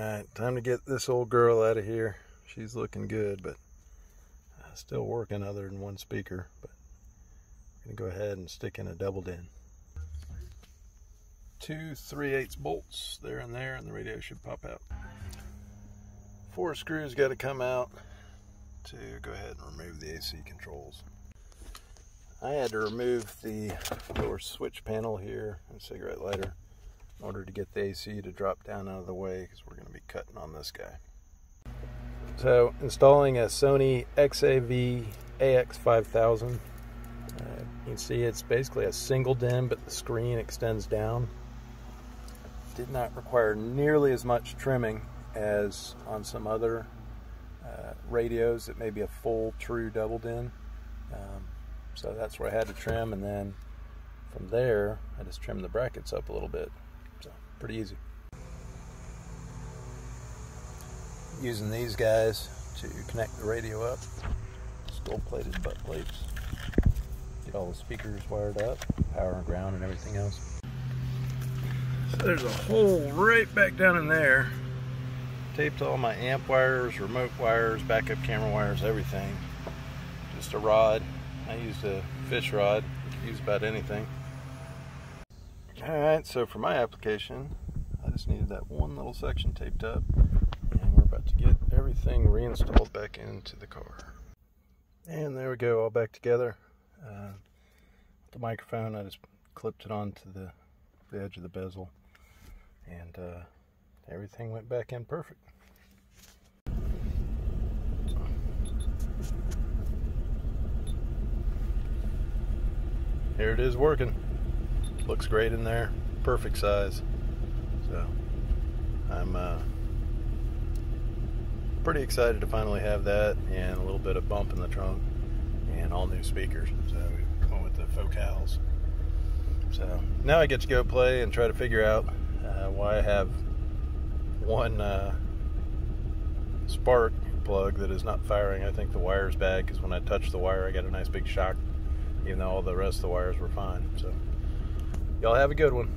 Alright, time to get this old girl out of here. She's looking good, but still working other than one speaker. But I'm going to go ahead and stick in a double din. 2 3/8 bolts there, and the radio should pop out. 4 screws got to come out to go ahead and remove the AC controls. I had to remove the lower switch panel here and cigarette lighter in order to get the AC to drop down out of the way, because we're going to be cutting on this guy. So installing a Sony XAV AX5000. You can see it's basically a single DIN, but the screen extends down. Did not require nearly as much trimming as on some other radios that may be a full true double DIN. So that's where I had to trim, and then from there I just trimmed the brackets up a little bit. So pretty easy. Using these guys to connect the radio up. Gold-plated butt plates. Get all the speakers wired up, power and ground and everything else. So there's a hole right back down in there. Taped all my amp wires, remote wires, backup camera wires, everything. Just a rod. I used a fish rod. You can use about anything. Alright, so for my application, I just needed that one little section taped up. And we're about to get everything reinstalled back into the car. And there we go, all back together. The microphone, I just clipped it onto the edge of the bezel. And everything went back in perfect. Here it is working. Looks great in there. Perfect size. So I'm pretty excited to finally have that, and a little bit of bump in the trunk and all new speakers. So we went with the focals. So now I get to go play and try to figure out why I have one spark plug that is not firing. I think the wire's bad, because when I touched the wire I got a nice big shock, even though all the rest of the wires were fine. So y'all have a good one.